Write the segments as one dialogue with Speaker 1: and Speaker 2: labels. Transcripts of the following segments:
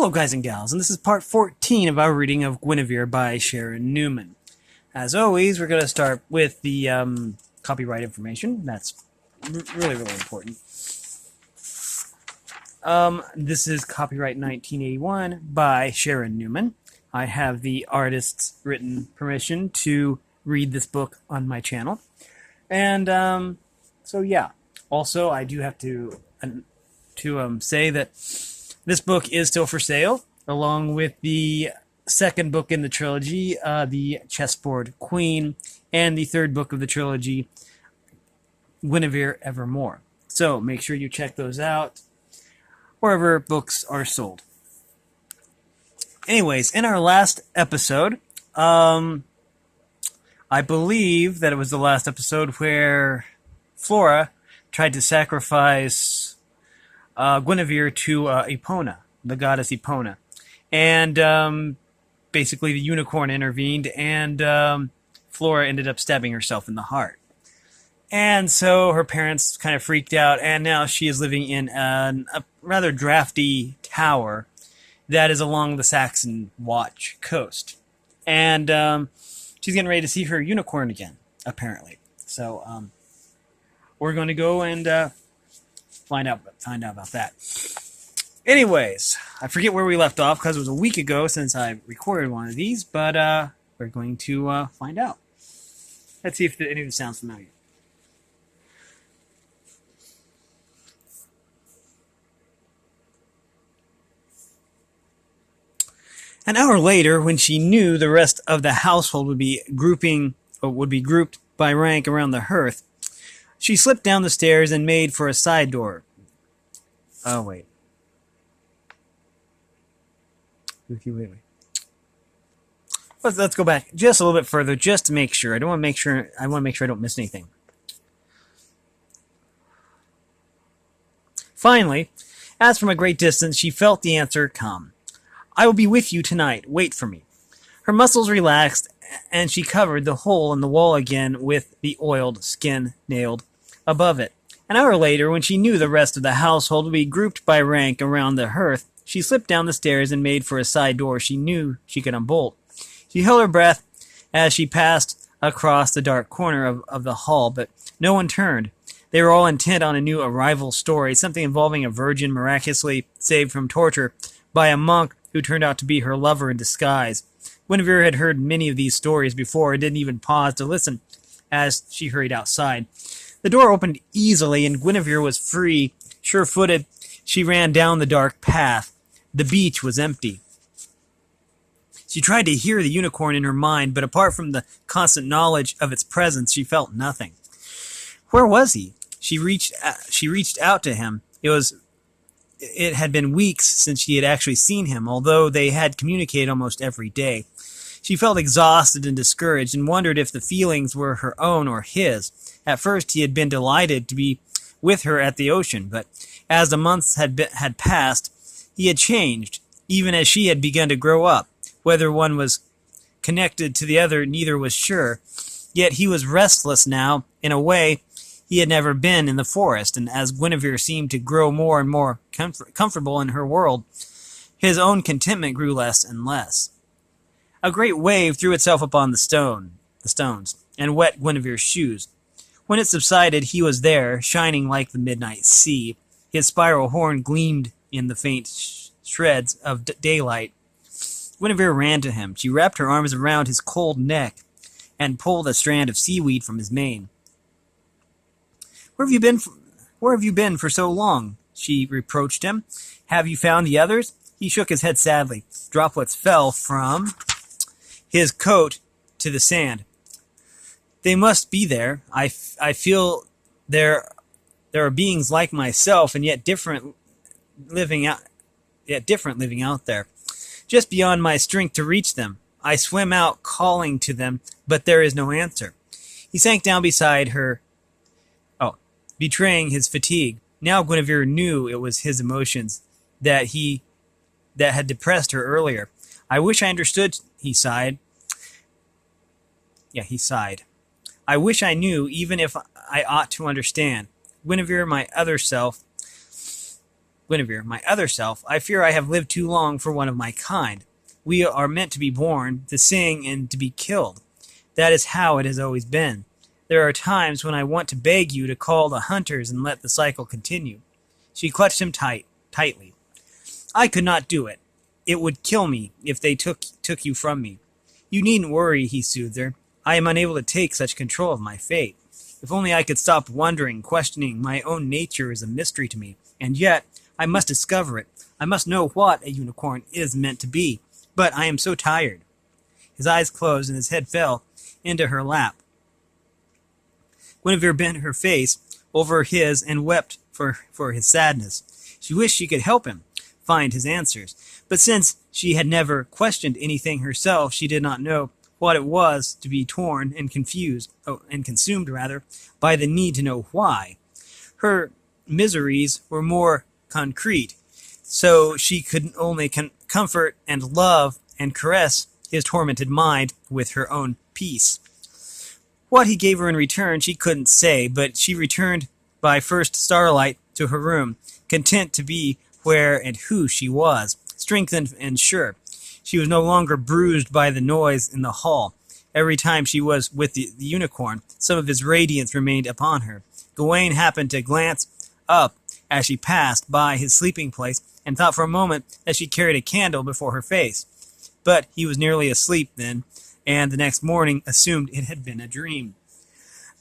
Speaker 1: Hello guys and gals, and this is part 14 of our reading of Guinevere by Sharan Newman. As always, we're going to start with the copyright information. That's really important. This is copyright 1981 by Sharan Newman. I have the artist's written permission to read this book on my channel. And so yeah, also I do have to say that this book is still for sale, along with the second book in the trilogy, the Chessboard Queen, and the third book of the trilogy, Guinevere Evermore. So make sure you check those out wherever books are sold. Anyways, in our last episode, I believe that it was the last episode where Flora tried to sacrifice Guinevere to Epona, the goddess Epona. And basically the unicorn intervened, and Flora ended up stabbing herself in the heart. And so her parents kind of freaked out, and now she is living in a rather drafty tower that is along the Saxon Watch coast. And she's getting ready to see her unicorn again, apparently. So we're going to go and find out about that. Anyways, I forget where we left off because it was a week ago since I recorded one of these, but we're going to find out. Let's see if any of this sounds familiar. An hour later, when she knew the rest of the household would be grouped by rank around the hearth, she slipped down the stairs and made for a side door. Oh, wait. Wait. Let's go back just a little bit further, just to make sure. I want to make sure I don't miss anything. Finally, as from a great distance, she felt the answer come. "I will be with you tonight. Wait for me." Her muscles relaxed, and she covered the hole in the wall again with the oiled skin nailed above it. An hour later, when she knew the rest of the household would be grouped by rank around the hearth, she slipped down the stairs and made for a side door she knew she could unbolt. She held her breath as she passed across the dark corner of the hall, but no one turned. They were all intent on a new arrival story, something involving a virgin miraculously saved from torture by a monk who turned out to be her lover in disguise. Guinevere had heard many of these stories before and didn't even pause to listen as she hurried outside. The door opened easily, and Guinevere was free. Sure-footed, she ran down the dark path. The beach was empty. She tried to hear the unicorn in her mind, but apart from the constant knowledge of its presence, she felt nothing. Where was he? She reached out to him. It had been weeks since she had actually seen him, although they had communicated almost every day. She felt exhausted and discouraged and wondered if the feelings were her own or his. At first, he had been delighted to be with her at the ocean, but as the months had passed, he had changed, even as she had begun to grow up. Whether one was connected to the other, neither was sure. Yet he was restless now, in a way he had never been in the forest, and as Guinevere seemed to grow more and more comfortable in her world, his own contentment grew less and less. A great wave threw itself upon the stones, and wet Guinevere's shoes. When it subsided, he was there, shining like the midnight sea. His spiral horn gleamed in the faint shreds of daylight. Guinevere ran to him. She wrapped her arms around his cold neck and pulled a strand of seaweed from his mane. Where have you been for so long?" she reproached him. "Have you found the others?" He shook his head sadly. Droplets fell from his coat to the sand. "They must be there. I feel there are beings like myself, and yet different living out there, just beyond my strength to reach them. I swim out calling to them, but there is no answer." He sank down beside her, betraying his fatigue. Now Guinevere knew it was his emotions that had depressed her earlier. "I wish I understood," he sighed. He sighed. "I wish I knew, even if I ought to understand. Guinevere, my other self, Guinevere, my other self, I fear I have lived too long for one of my kind. We are meant to be born, to sing, and to be killed. That is how it has always been. There are times when I want to beg you to call the hunters and let the cycle continue. She clutched him tightly. I could not do it. It would kill me if they took you from me. You needn't worry, he soothed her. I am unable to take such control of my fate. If only I could stop wondering, questioning. My own nature is a mystery to me, and yet I must discover it. I must know what a unicorn is meant to be. But I am so tired. His eyes closed and his head fell into her lap. Guinevere bent her face over his and wept for his sadness. She wished she could help him find his answers. But since she had never questioned anything herself, she did not know what it was to be torn and consumed by the need to know why. Her miseries were more concrete, so she could only comfort and love and caress his tormented mind with her own peace. What he gave her in return she couldn't say, but she returned by first starlight to her room, content to be where and who she was, strengthened and sure. She was no longer bruised by the noise in the hall. Every time she was with the unicorn, some of his radiance remained upon her. Gawain happened to glance up as she passed by his sleeping place and thought for a moment that she carried a candle before her face. But he was nearly asleep then, and the next morning assumed it had been a dream.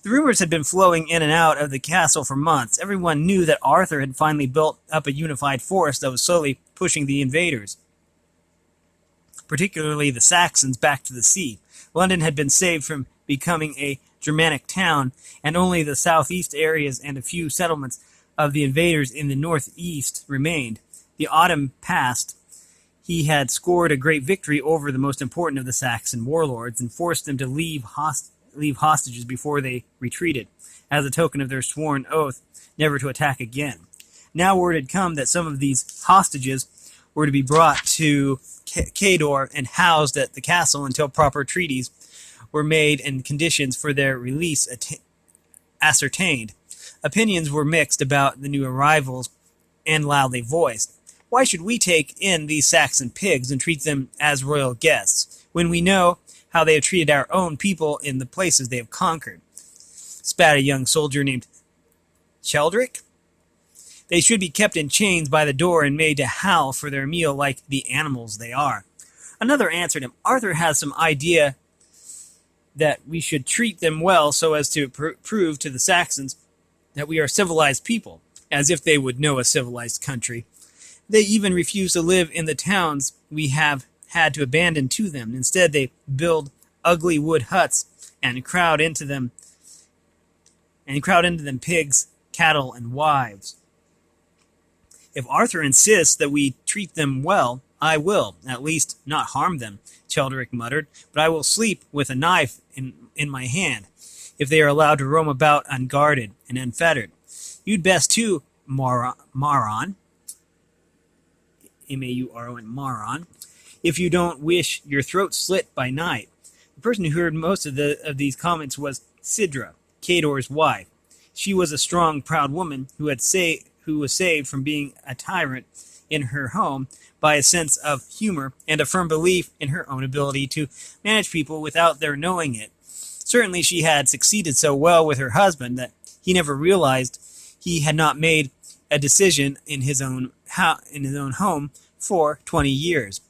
Speaker 1: The rumors had been flowing in and out of the castle for months. Everyone knew that Arthur had finally built up a unified force that was slowly pushing the invaders, particularly the Saxons, back to the sea. London had been saved from becoming a Germanic town, and only the southeast areas and a few settlements of the invaders in the northeast remained. The autumn passed. He had scored a great victory over the most important of the Saxon warlords and forced them to leave hostages before they retreated, as a token of their sworn oath never to attack again. Now word had come that some of these hostages were to be brought to Cador and housed at the castle until proper treaties were made and conditions for their release ascertained. Opinions were mixed about the new arrivals and loudly voiced. Why should we take in these Saxon pigs and treat them as royal guests, when we know how they have treated our own people in the places they have conquered? Spat a young soldier named Cheldric. They should be kept in chains by the door and made to howl for their meal like the animals they are. Another answered him, Arthur has some idea that we should treat them well so as to prove to the Saxons that we are civilized people, as if they would know a civilized country. They even refuse to live in the towns we have had to abandon to them. Instead, they build ugly wood huts and crowd into them pigs, cattle, and wives. If Arthur insists that we treat them well, I will, at least, not harm them, Cheldric muttered, but I will sleep with a knife in my hand, if they are allowed to roam about unguarded and unfettered. You'd best too, Maron, M-A-U-R-O-N, Maron, if you don't wish your throat slit by night. The person who heard most of these comments was Sidra, Cador's wife. She was a strong, proud woman who was saved from being a tyrant in her home by a sense of humor and a firm belief in her own ability to manage people without their knowing it. Certainly she had succeeded so well with her husband that he never realized he had not made a decision in his own home for 20 years.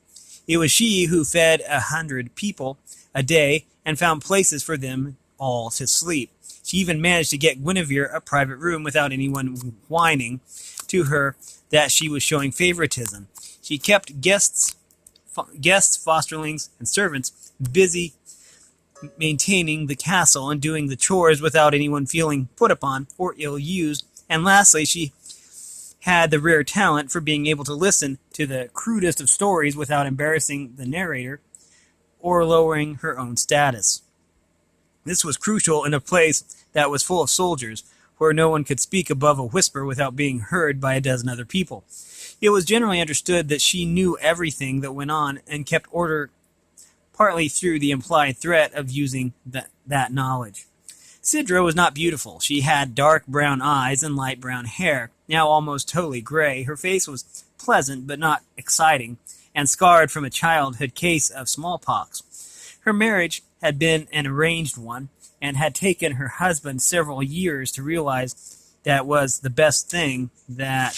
Speaker 1: It was she who fed 100 people a day and found places for them all to sleep. She even managed to get Guinevere a private room without anyone whining to her that she was showing favoritism. She kept guests, fosterlings, and servants busy maintaining the castle and doing the chores without anyone feeling put upon or ill-used. And lastly, she had the rare talent for being able to listen to the crudest of stories without embarrassing the narrator or lowering her own status. This was crucial in a place that was full of soldiers, where no one could speak above a whisper without being heard by a dozen other people. It was generally understood that she knew everything that went on and kept order, partly through the implied threat of using that knowledge. Sidra was not beautiful. She had dark brown eyes and light brown hair, now almost totally gray. Her face was pleasant but not exciting, and scarred from a childhood case of smallpox. Her marriage had been an arranged one, and had taken her husband several years to realize that was the best thing that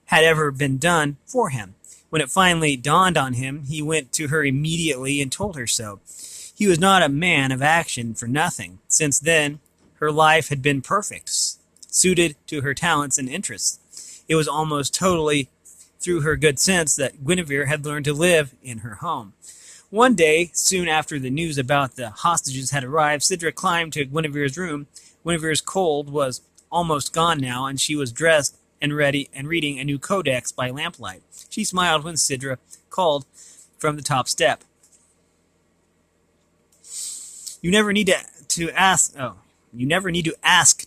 Speaker 1: had ever been done for him. When it finally dawned on him, he went to her immediately and told her so. He was not a man of action for nothing. Since then, her life had been perfect, suited to her talents and interests. It was almost totally through her good sense that Guinevere had learned to live in her home. One day, soon after the news about the hostages had arrived, Sidra climbed to Guinevere's room. Guinevere's cold was almost gone now, and she was dressed and ready and reading a new codex by lamplight. She smiled when Sidra called from the top step. You never need to ask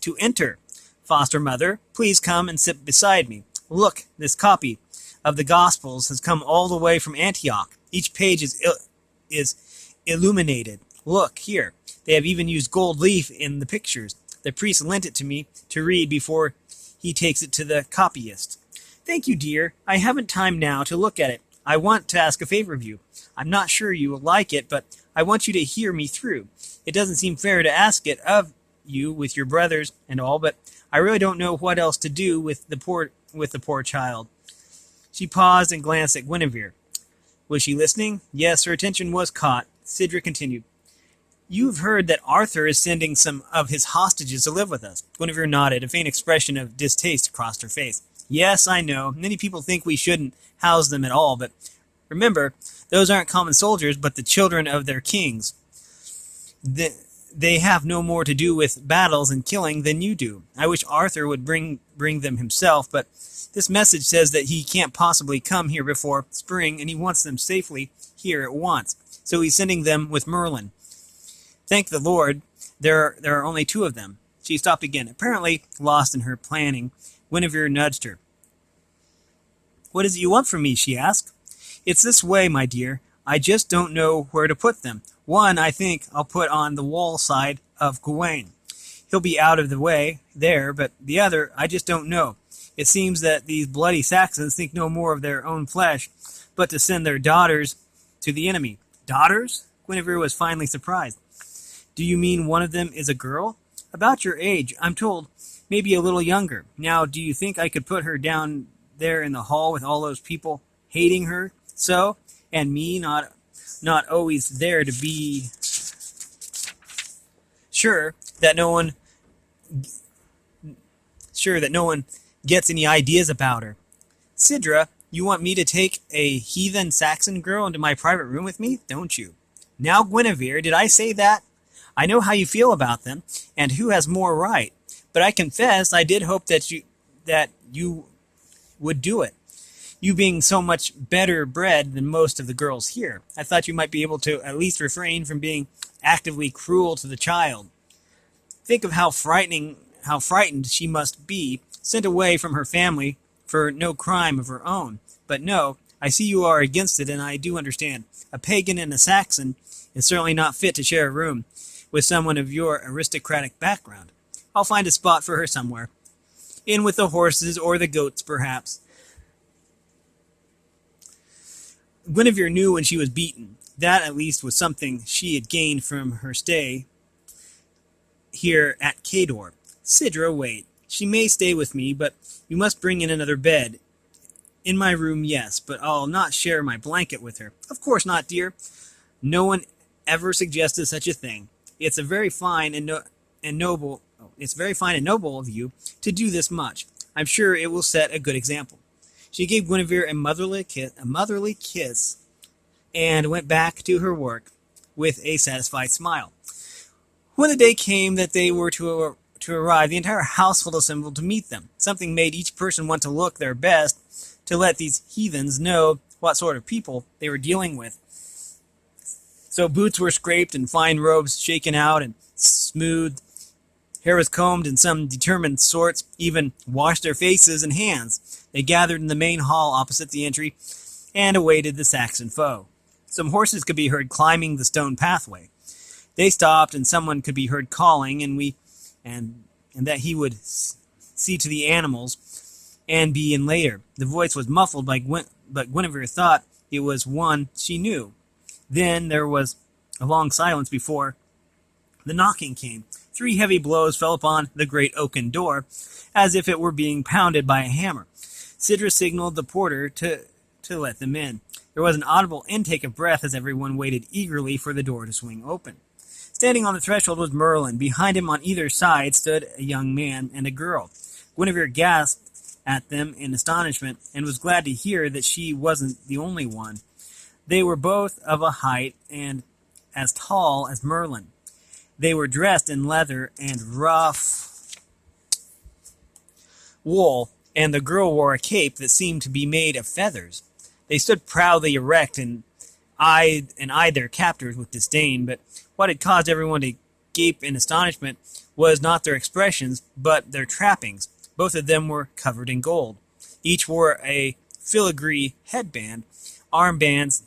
Speaker 1: to enter, foster mother. Please come and sit beside me. Look, this copy of the Gospels has come all the way from Antioch. Each page is illuminated. Look here. They have even used gold leaf in the pictures. The priest lent it to me to read before he takes it to the copyist. Thank you, dear. I haven't time now to look at it. I want to ask a favor of you. I'm not sure you will like it, but I want you to hear me through. It doesn't seem fair to ask it of you with your brothers and all, but I really don't know what else to do with the poor child. She paused and glanced at Guinevere. Was she listening? Yes, her attention was caught. Sidra continued. You've heard that Arthur is sending some of his hostages to live with us. Guinevere nodded, a faint expression of distaste crossed her face. Yes, I know. Many people think we shouldn't house them at all, but remember, those aren't common soldiers, but the children of their kings. They have no more to do with battles and killing than you do. I wish Arthur would bring them himself, but this message says that he can't possibly come here before spring, and he wants them safely here at once. So he's sending them with Merlin. Thank the Lord, there are only two of them. She stopped again, apparently lost in her planning. Guinevere nudged her. What is it you want from me? She asked. It's this way, my dear. I just don't know where to put them. One, I think I'll put on the wall side of Gawain. He'll be out of the way there, but the other, I just don't know. It seems that these bloody Saxons think no more of their own flesh, but to send their daughters to the enemy. Daughters? Guinevere was finally surprised. Do you mean one of them is a girl? About your age, I'm told. Maybe a little younger. Now, do you think I could put her down there in the hall with all those people hating her so, and me not always there to be sure that no one gets any ideas about her? Sidra, you want me to take a heathen Saxon girl into my private room with me, don't you? Now, Guinevere, did I say that? I know how you feel about them, and who has more right. But I confess I did hope that you would do it. You being so much better bred than most of the girls here. I thought you might be able to at least refrain from being actively cruel to the child. Think of how frightened she must be, sent away from her family for no crime of her own. But no, I see you are against it, and I do understand. A pagan and a Saxon is certainly not fit to share a room with someone of your aristocratic background. I'll find a spot for her somewhere. In with the horses or the goats, perhaps. Guinevere knew when she was beaten. That, at least, was something she had gained from her stay here at Cador. Sidra, wait. She may stay with me, but you must bring in another bed. In my room, yes, but I'll not share my blanket with her. Of course not, dear. No one ever suggested such a thing. It's very fine and noble of you to do this much. I'm sure it will set a good example. She gave Guinevere a motherly kiss, and went back to her work with a satisfied smile. When the day came that they were to arrive, the entire household assembled to meet them. Something made each person want to look their best to let these heathens know what sort of people they were dealing with. So boots were scraped and fine robes shaken out and smoothed. Hair was combed and some determined sorts even washed their faces and hands. They gathered in the main hall opposite the entry and awaited the Saxon foe. Some horses could be heard climbing the stone pathway. They stopped, and someone could be heard calling, and that he would see to the animals and be in later. The voice was muffled but Guinevere thought it was one she knew. Then there was a long silence before the knocking came. 3 heavy blows fell upon the great oaken door, as if it were being pounded by a hammer. Sidra signaled the porter to let them in. There was an audible intake of breath as everyone waited eagerly for the door to swing open. Standing on the threshold was Merlin. Behind him on either side stood a young man and a girl. Guinevere gasped at them in astonishment and was glad to hear that she wasn't the only one. They were both of a height and as tall as Merlin. They were dressed in leather and rough wool, and the girl wore a cape that seemed to be made of feathers. They stood proudly erect and eyed their captors with disdain, but what had caused everyone to gape in astonishment was not their expressions, but their trappings. Both of them were covered in gold. Each wore a filigree headband, armbands,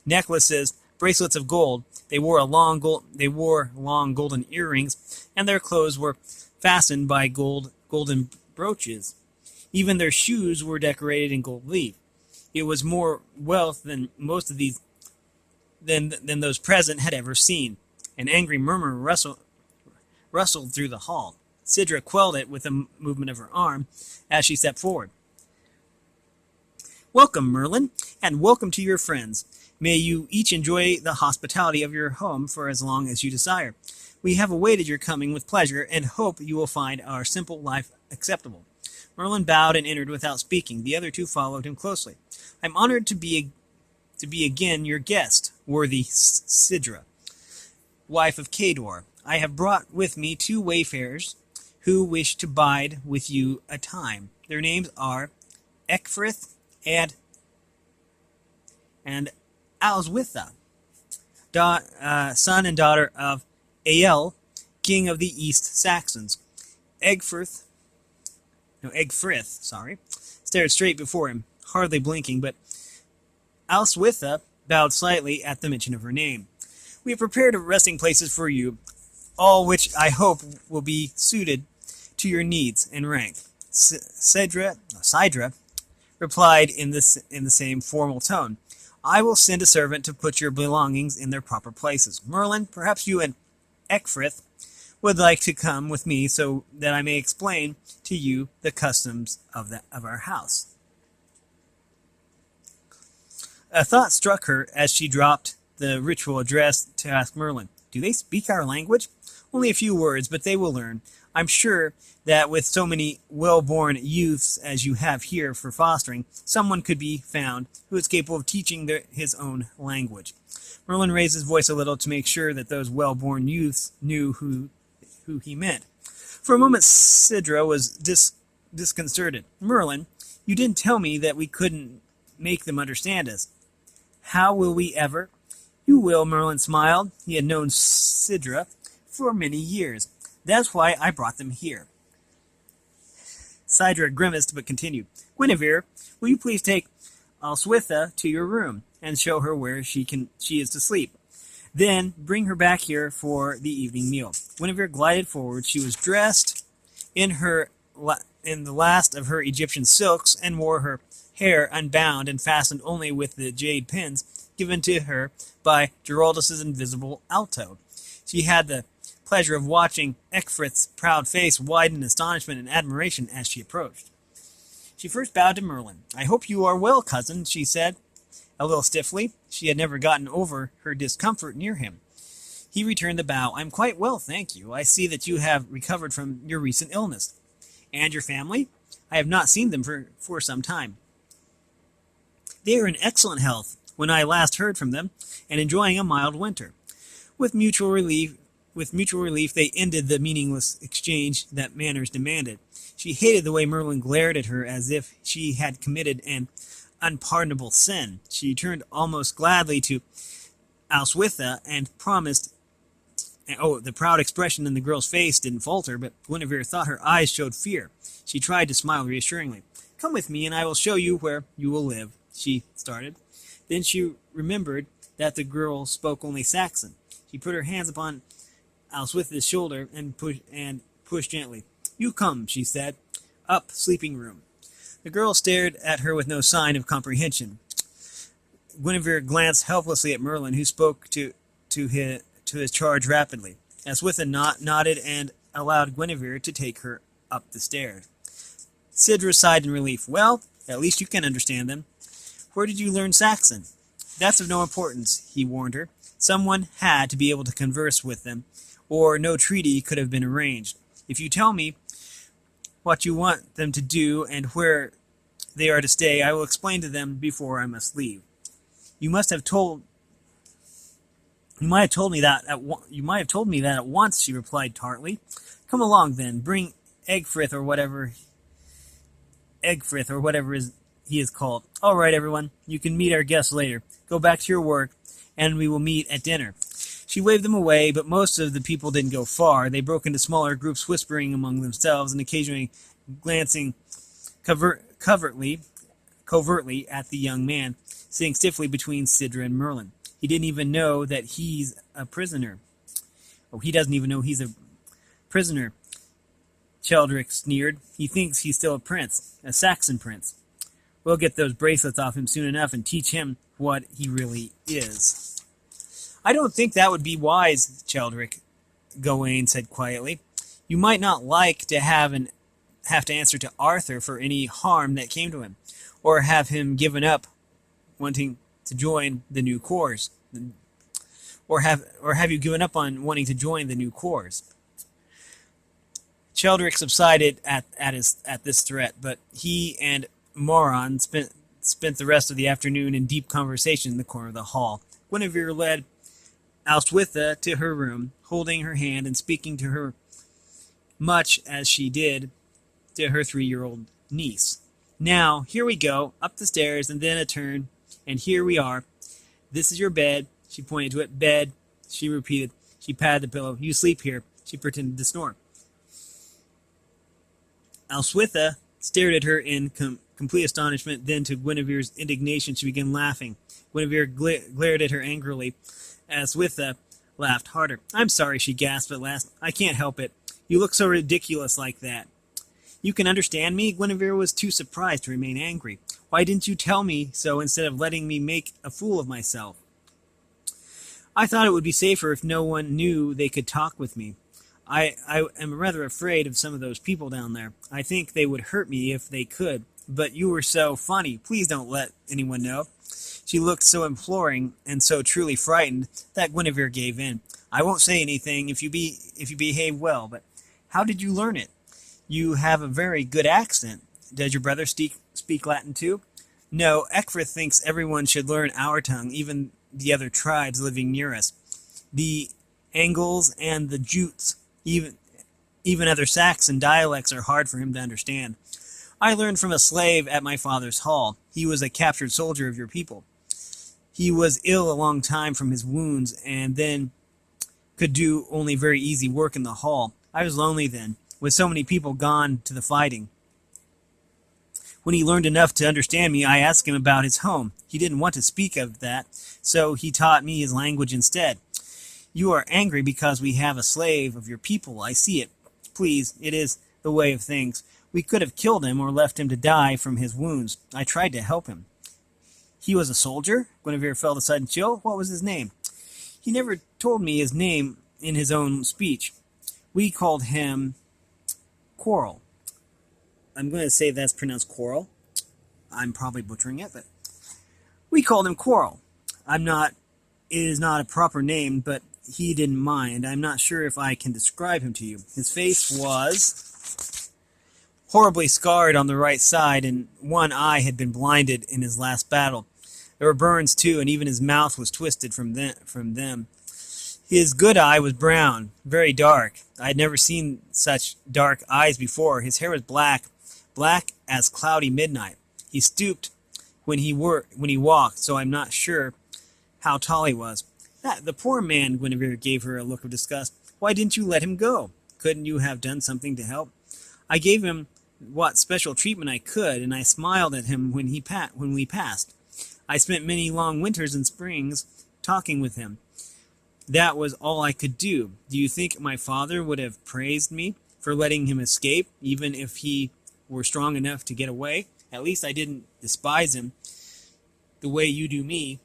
Speaker 1: necklaces, bracelets of gold. They wore long golden earrings, and their clothes were fastened by golden brooches. Even their shoes were decorated in gold leaf. It was more wealth than most of these than those present had ever seen. An angry murmur rustled through the hall. Sidra quelled it with a movement of her arm as she stepped forward. "Welcome, Merlin, and welcome to your friends. May you each enjoy the hospitality of your home for as long as you desire. We have awaited your coming with pleasure and hope you will find our simple life acceptable." Merlin bowed and entered without speaking. The other 2 followed him closely. "I'm honored to be again your guest, worthy Sidra, wife of Cador. I have brought with me 2 wayfarers who wish to bide with you a time. Their names are Ecgfrith and Alswitha, son and daughter of Ael, king of the East Saxons. Ecgfrith, stared straight before him, hardly blinking, but Alswitha bowed slightly at the mention of her name. "We have prepared resting places for you, all which I hope will be suited to your needs and rank." Sidra replied in the same formal tone. "I will send a servant to put your belongings in their proper places. Merlin, perhaps you and Ecgfrith would like to come with me so that I may explain to you the customs of our house." A thought struck her as she dropped the ritual address to ask Merlin, "Do they speak our language?" "Only a few words, but they will learn. I'm sure that with so many well-born youths as you have here for fostering, someone could be found who is capable of teaching his own language." Merlin raised his voice a little to make sure that those well-born youths knew who he meant. For a moment Sidra was disconcerted. "Merlin, you didn't tell me that we couldn't make them understand us. How will we ever?" "You will," Merlin smiled. He had known Sidra for many years. "That's why I brought them here." Sidra grimaced but continued. "Guinevere, will you please take Alswitha to your room and show her where she is to sleep? Then bring her back here for the evening meal." Guinevere glided forward. She was dressed in the last of her Egyptian silks and wore her hair unbound and fastened only with the jade pins given to her by Giraldus's invisible alto. She had the pleasure of watching Ecgfrith's proud face widen in astonishment and admiration as she approached. She first bowed to Merlin. "I hope you are well, cousin," she said, a little stiffly. She had never gotten over her discomfort near him. He returned the bow. "I'm quite well, thank you. I see that you have recovered from your recent illness. And your family? I have not seen them for some time." "They are in excellent health when I last heard from them, and enjoying a mild winter." With mutual relief, they ended the meaningless exchange that manners demanded. She hated the way Merlin glared at her as if she had committed an unpardonable sin. She turned almost gladly to Alswitha and promised. The proud expression in the girl's face didn't falter, but Guinevere thought her eyes showed fear. She tried to smile reassuringly. "Come with me, and I will show you where you will live," she started. Then she remembered that the girl spoke only Saxon. He put her hands upon Alswitha's shoulder and pushed gently. "You come," she said. "Up, sleeping room." The girl stared at her with no sign of comprehension. Guinevere glanced helplessly at Merlin, who spoke to his charge rapidly. Alswitha nodded and allowed Guinevere to take her up the stairs. Sidra sighed in relief. "Well, at least you can understand them." "Where did you learn Saxon?" "That's of no importance," he warned her. "Someone had to be able to converse with them, or no treaty could have been arranged. If you tell me what you want them to do and where they are to stay, I will explain to them before I must leave." You might have told me that at once," she replied tartly. "Come along, then. Bring Egfrith or whatever he is called. All right, everyone. You can meet our guests later. Go back to your work, and we will meet at dinner." She waved them away, but most of the people didn't go far. They broke into smaller groups, whispering among themselves and occasionally glancing covertly at the young man, sitting stiffly between Sidra and Merlin. He didn't even know that he's a prisoner. Oh, he doesn't even know he's a prisoner, Cheldric sneered. "He thinks he's still a prince, a Saxon prince. We'll get those bracelets off him soon enough and teach him what he really is." "I don't think that would be wise, Cheldric," Gawain said quietly. "You might not like to have to answer to Arthur for any harm that came to him, or have him given up wanting to join the new corps, or have you given up on wanting to join the new corps?" Cheldric subsided at this threat, but he and Moron spent the rest of the afternoon in deep conversation in the corner of the hall. Guinevere led Alswitha to her room, holding her hand and speaking to her much as she did to her 3-year-old niece. "Now, here we go, up the stairs and then a turn, and here we are. This is your bed." She pointed to it. "Bed," she repeated. She patted the pillow. "You sleep here." She pretended to snore. Alswitha stared at her in complete astonishment. Then, to Guinevere's indignation, she began laughing. Guinevere glared at her angrily. Alswitha laughed harder. "I'm sorry," she gasped at last. "I can't help it. You look so ridiculous like that." "You can understand me?" Guinevere was too surprised to remain angry. "Why didn't you tell me so instead of letting me make a fool of myself?" "I thought it would be safer if no one knew they could talk with me. I am rather afraid of some of those people down there. I think they would hurt me if they could. But you were so funny. Please don't let anyone know." She looked so imploring and so truly frightened that Guinevere gave in. "I won't say anything if you behave well, but how did you learn it? You have a very good accent. Does your brother speak Latin too?" "No, Egfrith thinks everyone should learn our tongue, even the other tribes living near us. The Angles and the Jutes, even other Saxon dialects are hard for him to understand. I learned from a slave at my father's hall. He was a captured soldier of your people. He was ill a long time from his wounds, and then could do only very easy work in the hall. I was lonely then, with so many people gone to the fighting. When he learned enough to understand me, I asked him about his home. He didn't want to speak of that, so he taught me his language instead. You are angry because we have a slave of your people. I see it. Please, it is the way of things. We could have killed him or left him to die from his wounds. I tried to help him." "He was a soldier?" Guinevere felt a sudden chill. "What was his name?" "He never told me his name in his own speech. We called him Quarrel." I'm going to say that's pronounced Quarrel. I'm probably butchering it, but we called him Quarrel. It is not a proper name, but he didn't mind. I'm not sure if I can describe him to you. His face was horribly scarred on the right side, and one eye had been blinded in his last battle. There were burns, too, and even his mouth was twisted from them. His good eye was brown, very dark. I had never seen such dark eyes before. His hair was black as cloudy midnight. He stooped when he walked, so I'm not sure how tall he was. The poor man, Guinevere gave her a look of disgust. Why didn't you let him go? Couldn't you have done something to help? I gave him what special treatment I could, and I smiled at him when we passed. I spent many long winters and springs talking with him. That was all I could do. Do you think my father would have praised me for letting him escape, even if he were strong enough to get away? At least I didn't despise him the way you do me."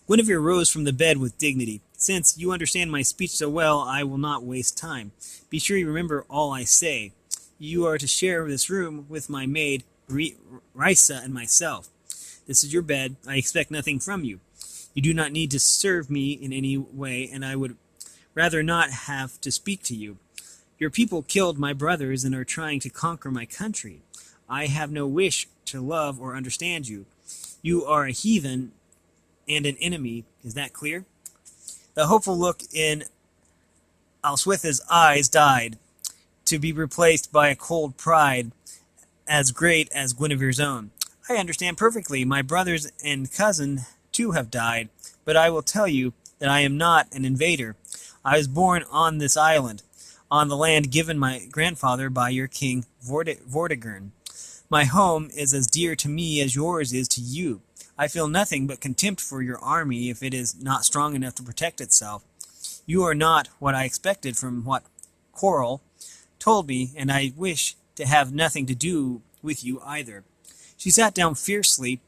Speaker 1: Guinevere rose from the bed with dignity. "Since you understand my speech so well, I will not waste time. Be sure you remember all I say. You are to share this room with my maid, Risa, and myself. This is your bed. I expect nothing from you. You do not need to serve me in any way, and I would rather not have to speak to you. Your people killed my brothers and are trying to conquer my country. I have no wish to love or understand you. You are a heathen and an enemy. Is that clear?" The hopeful look in Alswitha's eyes died, to be replaced by a cold pride as great as Guinevere's own. "I understand perfectly. My brothers and cousin too have died, but I will tell you that I am not an invader. I was born on this island, on the land given my grandfather by your king Vortigern. My home is as dear to me as yours is to you. I feel nothing but contempt for your army if it is not strong enough to protect itself. You are not what I expected from what Coral told me, and I wish to have nothing to do with you either." She sat down fiercely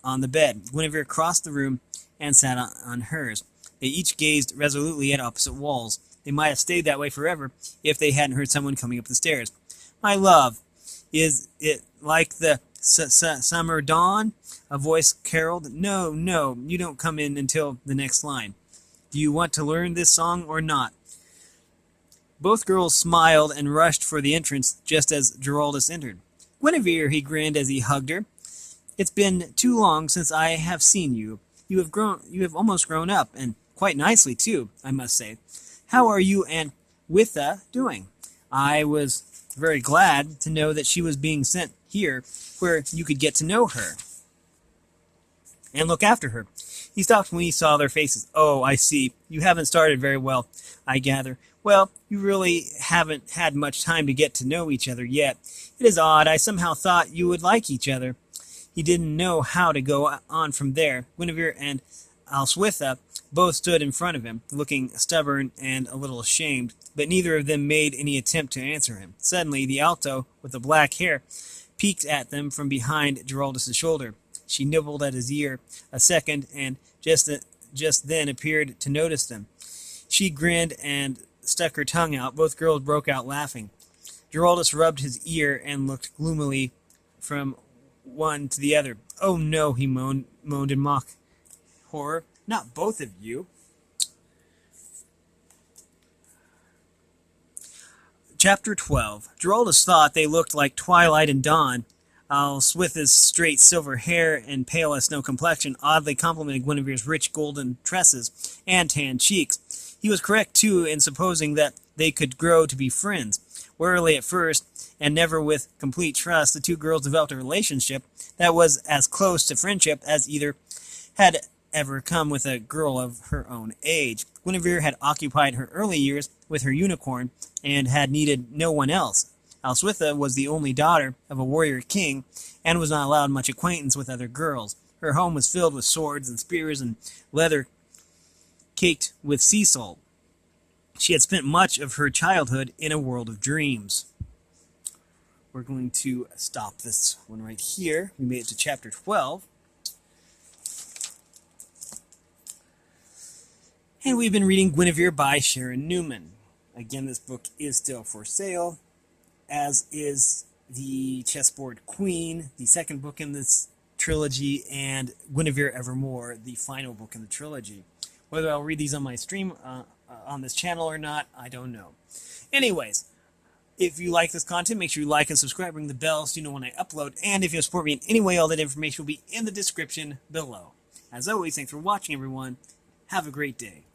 Speaker 1: on the bed. Guinevere crossed the room and sat on hers. They each gazed resolutely at opposite walls. They might have stayed that way forever if they hadn't heard someone coming up the stairs. "My love, is it like the summer dawn?" a voice caroled. No, you don't come in until the next line. "Do you want to learn this song or not?" Both girls smiled and rushed for the entrance just as Giraldus entered. "Guinevere," he grinned as he hugged her. "It's been too long since I have seen you. You have almost grown up, and quite nicely too, I must say. How are you and Witha doing?" I was very glad to know that she was being sent here, where you could get to know her and look after her. He stopped when he saw their faces. "Oh, I see. You haven't started very well, I gather. Well, you really haven't had much time to get to know each other yet. It is odd. I somehow thought you would like each other." He didn't know how to go on from there. Guinevere and Alswitha both stood in front of him, looking stubborn and a little ashamed, but neither of them made any attempt to answer him. Suddenly, the alto with the black hair peeked at them from behind Giraldus' shoulder. She nibbled at his ear a second, and just then appeared to notice them. She grinned and stuck her tongue out. Both girls broke out laughing. Giraldus rubbed his ear and looked gloomily from one to the other. "Oh no," he moaned in mock horror. "Not both of you." Chapter 12. Giraldus thought they looked like twilight and dawn. Alswitha's straight silver hair and pale as snow complexion oddly complemented Guinevere's rich golden tresses and tan cheeks. He was correct, too, in supposing that they could grow to be friends. Warily at first, and never with complete trust, the two girls developed a relationship that was as close to friendship as either had ever come with a girl of her own age. Guinevere had occupied her early years with her unicorn and had needed no one else. Alswitha was the only daughter of a warrior king and was not allowed much acquaintance with other girls. Her home was filled with swords and spears and leather caked with sea salt. She had spent much of her childhood in a world of dreams. We're going to stop this one right here. We made it to chapter 12. And we've been reading Guinevere by Sharan Newman. Again, this book is still for sale, as is the Chessboard Queen, the second book in this trilogy, and Guinevere Evermore, the final book in the trilogy. Whether I'll read these on my stream on this channel or not, I don't know. Anyways, if you like this content, make sure you like and subscribe, ring the bell so you know when I upload, and if you'll support me in any way, all that information will be in the description below. As always, thanks for watching, everyone. Have a great day.